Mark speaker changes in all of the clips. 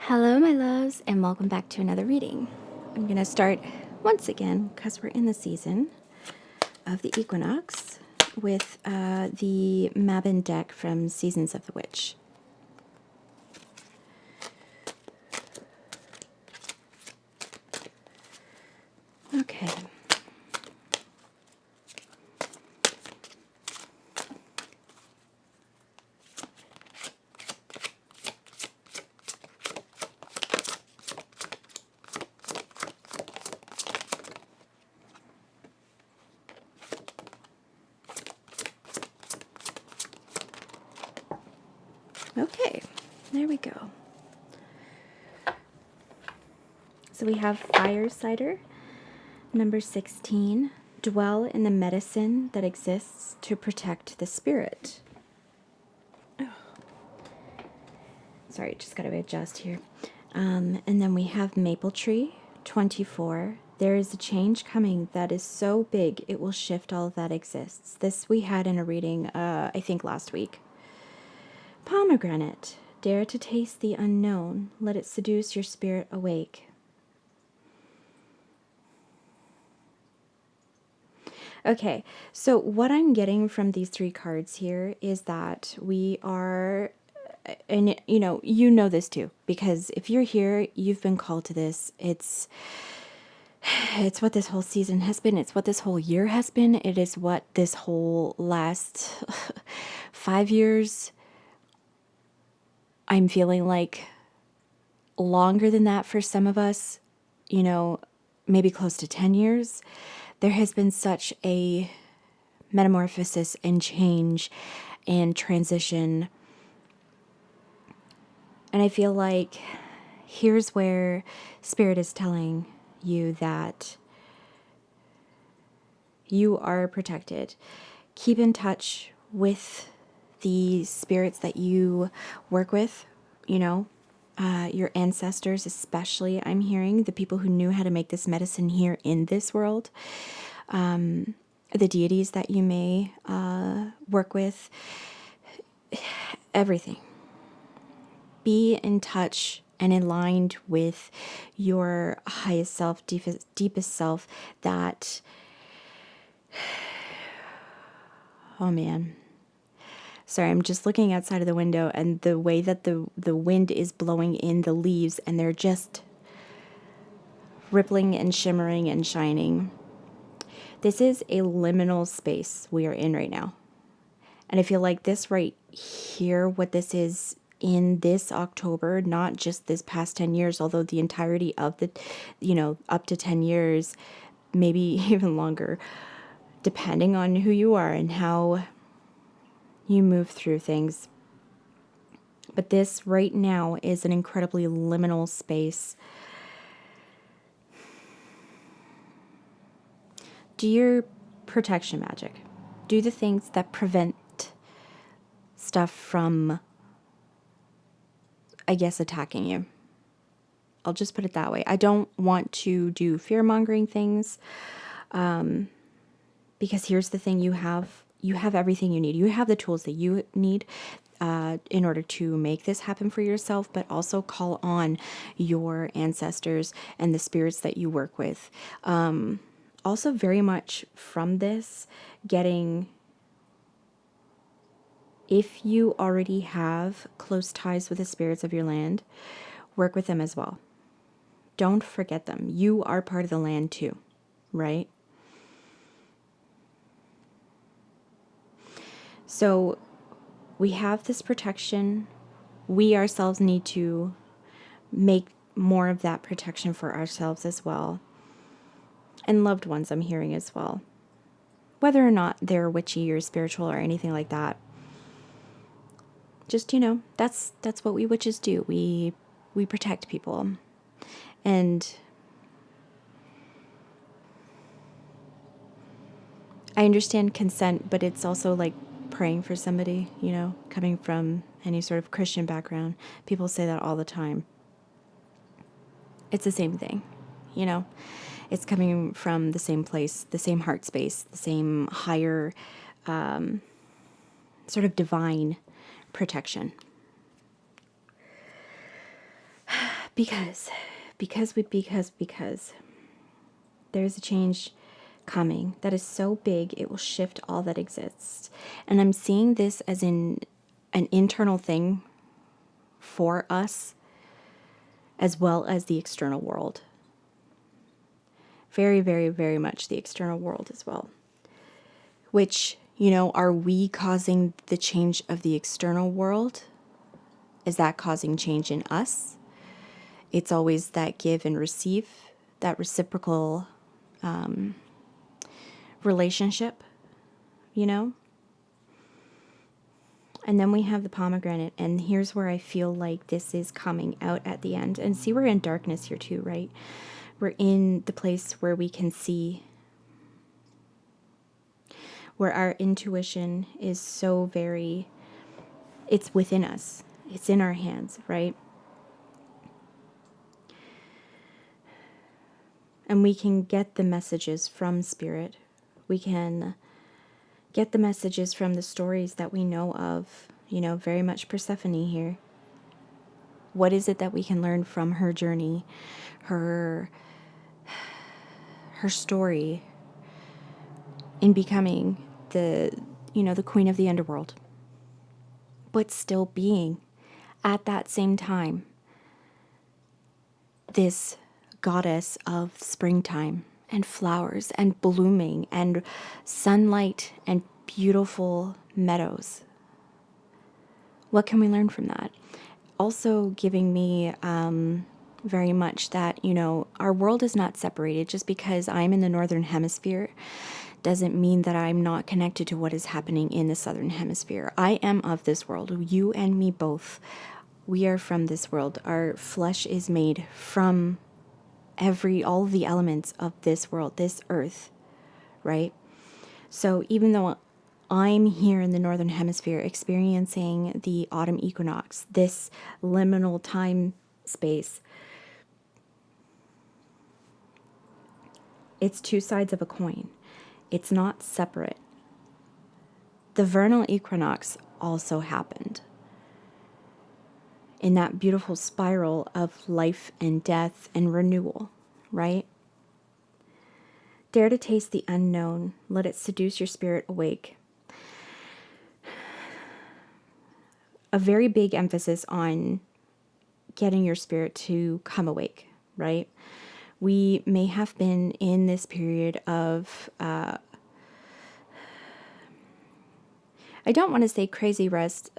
Speaker 1: Hello, my loves, and welcome back to another reading. I'm going to start once again, because we're in the season of the equinox, with the Mabin deck from Seasons of the Witch. Okay. Okay, there we go. So we have Fire Cider, number 16. Dwell in the medicine that exists to protect the spirit. Oh. Sorry, just got to adjust here. And then we have Maple Tree, 24. There is a change coming that is so big it will shift all that exists. This we had in a reading, I think last week. Pomegranate, dare to taste the unknown. Let it seduce your spirit awake. Okay, so what I'm getting from these three cards here is that we are, and you know this too, because if you're here, you've been called to this. It's what this whole season has been. It's what this whole year has been. It is what this whole last 5 years, I'm feeling like longer than that for some of us, maybe close to 10 years. There has been such a metamorphosis and change and transition. And I feel like here's where Spirit is telling you that you are protected. Keep in touch with the spirits that you work with, your ancestors, especially, I'm hearing, the people who knew how to make this medicine here in this world, the deities that you may work with, everything. Be in touch and aligned with your highest self, deepest self, that, oh man. Sorry, I'm just looking outside of the window and the way that the wind is blowing in the leaves and they're just rippling and shimmering and shining. This is a liminal space we are in right now. And I feel like this right here, what this is in this October, not just this past 10 years, although the entirety of the, up to 10 years, maybe even longer, depending on who you are and how you move through things. But this right now is an incredibly liminal space. Do your protection magic. Do the things that prevent stuff from, I guess, attacking you. I'll just put it that way. I don't want to do fear-mongering things, because here's the thing: you have everything you need. You have the tools that you need in order to make this happen for yourself, but also call on your ancestors and the spirits that you work with. Also, very much from this, getting, if you already have close ties with the spirits of your land, work with them as well. Don't forget them. You are part of the land too, right? So we have this protection. We ourselves need to make more of that protection for ourselves as well. And loved ones, I'm hearing as well. Whether or not they're witchy or spiritual or anything like that. Just, that's what we witches do. We protect people. And I understand consent, but it's also like praying for somebody, coming from any sort of Christian background. People say that all the time. It's the same thing, It's coming from the same place, the same heart space, the same higher sort of divine protection. Because there's a change coming that is so big it will shift all that exists. And I'm seeing this as in an internal thing for us as well as the external world. Very, very, very much the external world as well. Which, are we causing the change of the external world? Is that causing change in us? It's always that give and receive, that reciprocal relationship, And then we have the pomegranate, and here's where I feel like this is coming out at the end. And see, we're in darkness here too, right? We're in the place where we can see, where our intuition is so very, it's within us. It's in our hands, right? And we can get the messages from Spirit. We can get the messages from the stories that we know of, very much Persephone here. What is it that we can learn from her journey, her story in becoming the queen of the underworld, but still being at that same time this goddess of springtime and flowers and blooming and sunlight and beautiful meadows. What can we learn from that? Also giving me very much that, our world is not separated. Just because I'm in the northern hemisphere doesn't mean that I'm not connected to what is happening in the southern hemisphere. I am of this world. You and me both. We are from this world. Our flesh is made from all of the elements of this world, this earth, right? So even though I'm here in the northern hemisphere experiencing the autumn equinox, this liminal time space, it's two sides of a coin. It's not separate. The vernal equinox also happened in that beautiful spiral of life and death and renewal, right? Dare to taste the unknown. Let it seduce your spirit awake. A very big emphasis on getting your spirit to come awake, right? We may have been in this period of, I don't want to say crazy rest.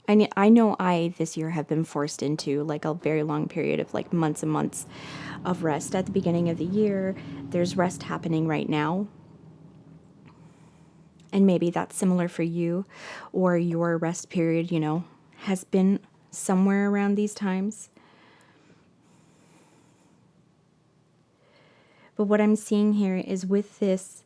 Speaker 1: I know I this year have been forced into like a very long period of like months and months of rest at the beginning of the year. There's rest happening right now. And maybe that's similar for you, or your rest period, has been somewhere around these times. But what I'm seeing here is with this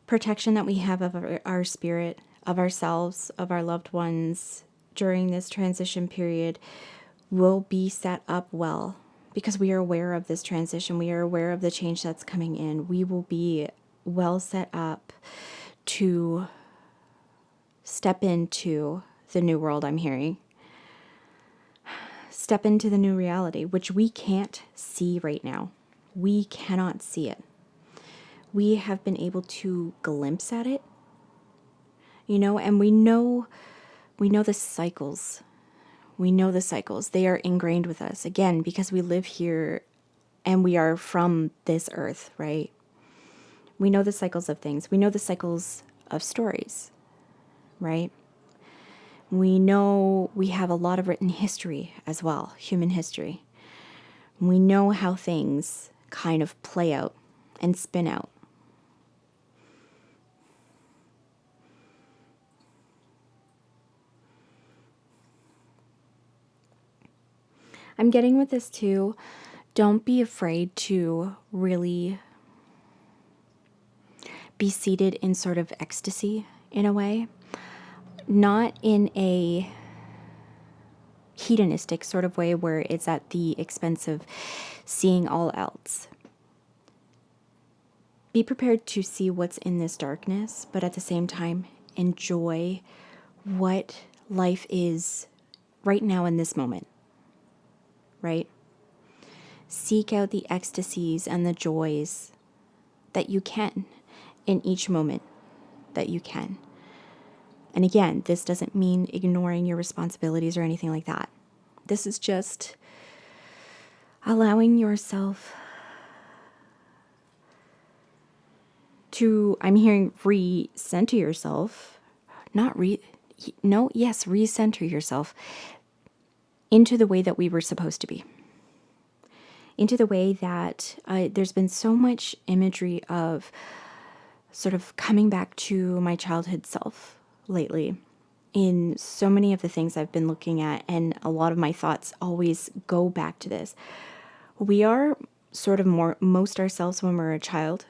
Speaker 1: protection that we have of our spirit, of ourselves, of our loved ones, during this transition period will be set up well because we are aware of this transition. We are aware of the change that's coming in. We will be well set up to step into the new world, I'm hearing. Step into the new reality, which we can't see right now. We cannot see it. We have been able to glimpse at it, and we know the cycles. We know the cycles. They are ingrained with us, again, because we live here and we are from this earth, right? We know the cycles of things. We know the cycles of stories, right? We know we have a lot of written history as well, human history. We know how things kind of play out and spin out. I'm getting with this too. Don't be afraid to really be seated in sort of ecstasy in a way. Not in a hedonistic sort of way where it's at the expense of seeing all else. Be prepared to see what's in this darkness, but at the same time, enjoy what life is right now in this moment. Right? Seek out the ecstasies and the joys that you can in each moment that you can. And again, this doesn't mean ignoring your responsibilities or anything like that. This is just allowing yourself to, I'm hearing recenter yourself, recenter yourself into the way that we were supposed to be. Into the way that there's been so much imagery of sort of coming back to my childhood self lately in so many of the things I've been looking at, and a lot of my thoughts always go back to this. We are sort of most ourselves when we're a child,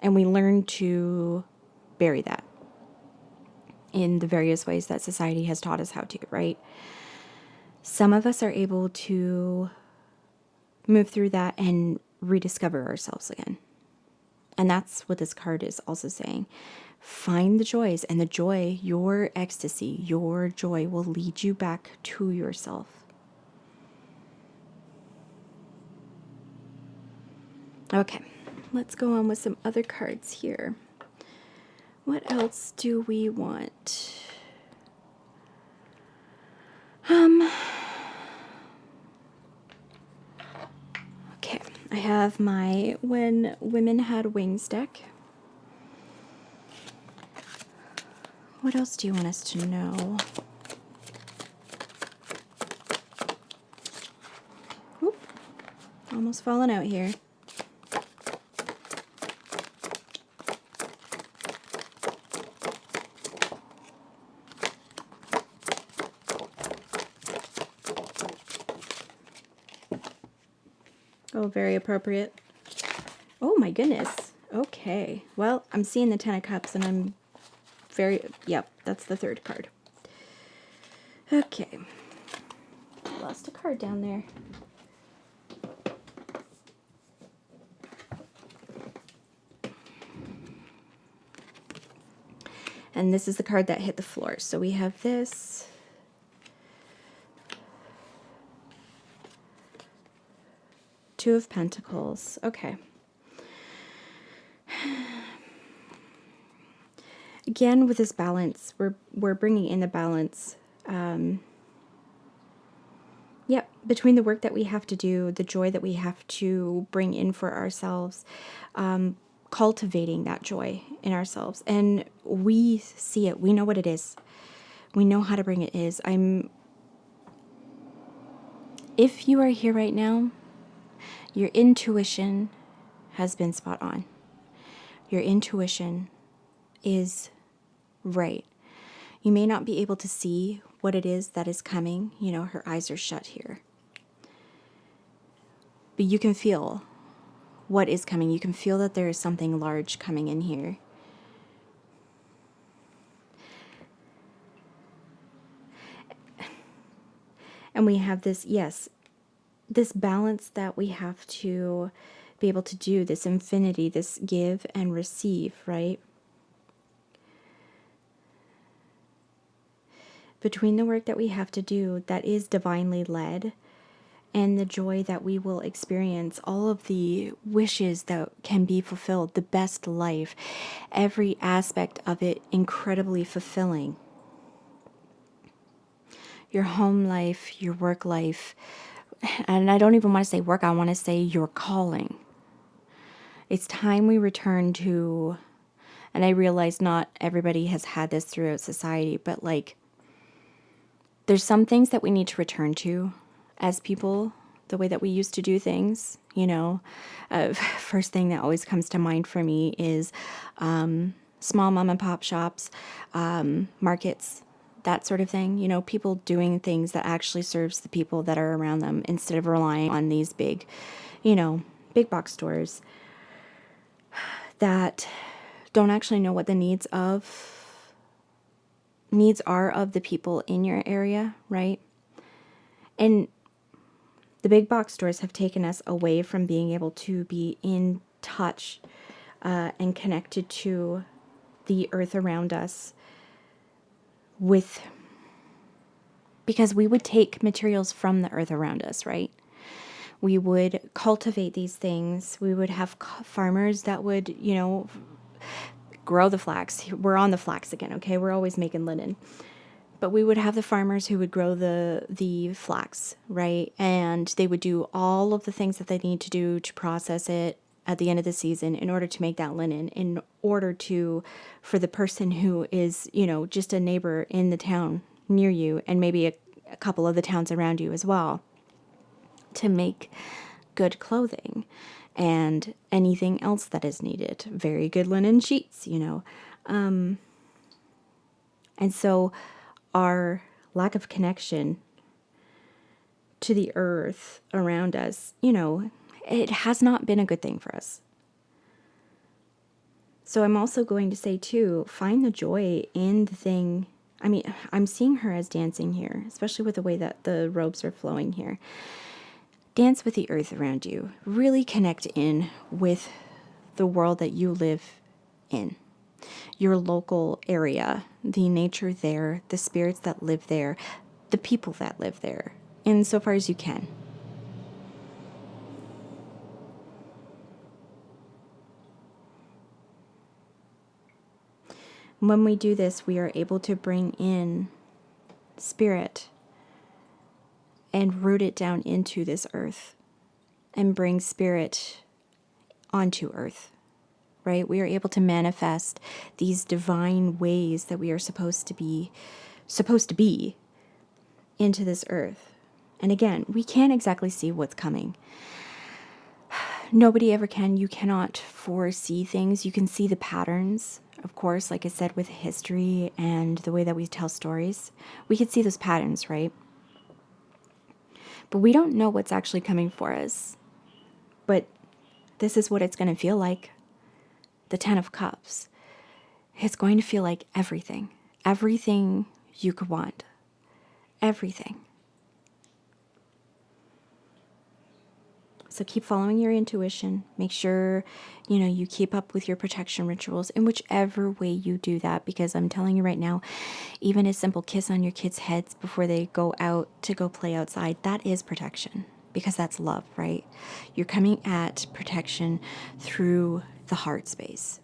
Speaker 1: and we learn to bury that in the various ways that society has taught us how to, right? Some of us are able to move through that and rediscover ourselves again. And that's what this card is also saying. Find the joys, and the joy, your ecstasy, your joy will lead you back to yourself. Okay, let's go on with some other cards here. What else do we want? Okay, I have my When Women Had Wings deck. What else do you want us to know? Oop, almost fallen out here. Oh, very appropriate. Oh my goodness. Okay. Well, I'm seeing the 10 of Cups and I'm yep, that's the third card. Okay. Lost a card down there. And this is the card that hit the floor. So we have this. Two of Pentacles. Okay. Again, with this balance, we're bringing in the balance. Yep, between the work that we have to do, the joy that we have to bring in for ourselves, cultivating that joy in ourselves. And we see it. We know what it is. We know how to bring it is. If you are here right now, your intuition has been spot on. Your intuition is right. You may not be able to see what it is that is coming. You know, her eyes are shut here. But you can feel what is coming. You can feel that there is something large coming in here. And we have this, yes, this balance that we have to be able to do, this infinity, this give and receive, right? Between the work that we have to do that is divinely led and the joy that we will experience, all of the wishes that can be fulfilled, the best life, every aspect of it incredibly fulfilling. Your home life, your work life, and I don't even want to say work, I want to say your calling. It's time we return to, and I realize not everybody has had this throughout society, but like, there's some things that we need to return to as people, the way that we used to do things, you know. First thing that always comes to mind for me is small mom and pop shops, markets, that sort of thing. You know, people doing things that actually serves the people that are around them instead of relying on these big, you know, big box stores that don't actually know what the needs are of the people in your area, right? And the big box stores have taken us away from being able to be in touch and connected to the earth around us because we would take materials from the earth around us, right? We would cultivate these things. We would have farmers that would, grow the flax. We're on the flax again, okay? We're always making linen. But we would have the farmers who would grow the flax, right? And they would do all of the things that they need to do to process it at the end of the season in order to make that linen, in order to, for the person who is, just a neighbor in the town near you, and maybe a couple of the towns around you as well, to make good clothing and anything else that is needed. Very good linen sheets, And so our lack of connection to the earth around us, it has not been a good thing for us. So I'm also going to say, too, find the joy in the thing. I mean, I'm seeing her as dancing here, especially with the way that the robes are flowing here. Dance with the earth around you. Really connect in with the world that you live in. Your local area, the nature there, the spirits that live there, the people that live there, insofar as you can. When we do this, we are able to bring in spirit and root it down into this earth and bring spirit onto earth. Right? We are able to manifest these divine ways that we are supposed to be into this earth. And again, we can't exactly see what's coming. Nobody ever can. You cannot foresee things. You can see the patterns, of course, like I said, with history and the way that we tell stories. We can see those patterns, right? But we don't know what's actually coming for us. But this is what it's going to feel like. The 10 of Cups. It's going to feel like everything. Everything you could want. Everything. So keep following your intuition. Make sure, you keep up with your protection rituals in whichever way you do that. Because I'm telling you right now, even a simple kiss on your kids' heads before they go out to go play outside, that is protection. Because that's love, right? You're coming at protection through the heart space.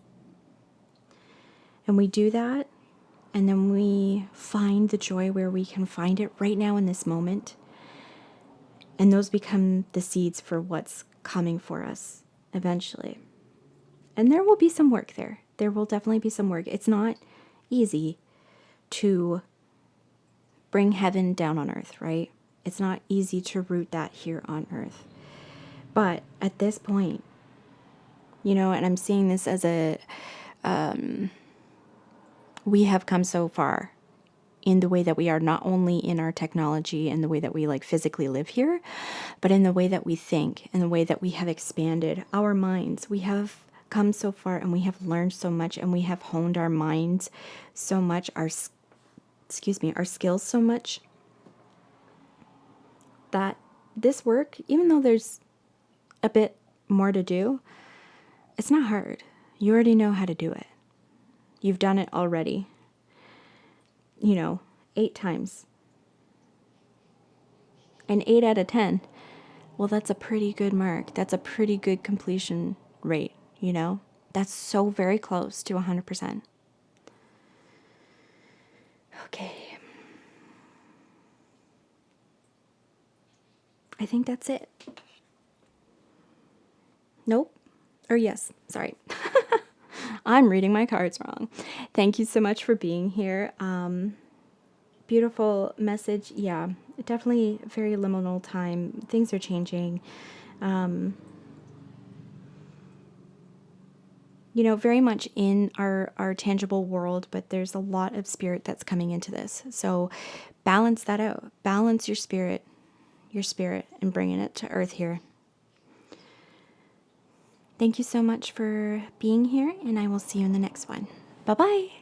Speaker 1: And we do that, and then we find the joy where we can find it right now in this moment. And those become the seeds for what's coming for us eventually. And there will be some work there. There will definitely be some work. It's not easy to bring heaven down on earth, right? It's not easy to root that here on earth. But at this point, and I'm seeing this as we have come so far in the way that we are, not only in our technology and the way that we physically live here, but in the way that we think and the way that we have expanded our minds. We have come so far, and we have learned so much, and we have honed our minds so much, our skills so much, that this work, even though there's a bit more to do, it's not hard. You already know how to do it. You've done it already. 8 times. And 8 out of 10. Well, that's a pretty good mark. That's a pretty good completion rate, That's so very close to 100%. Okay. I think that's it. Nope. Or yes. Sorry. I'm reading my cards wrong. Thank you so much for being here. Beautiful message. Yeah, definitely very liminal time. Things are changing. Very much in our tangible world, but there's a lot of spirit that's coming into this. So balance that out. Balance your spirit, and bringing it to earth here. Thank you so much for being here, and I will see you in the next one. Bye-bye.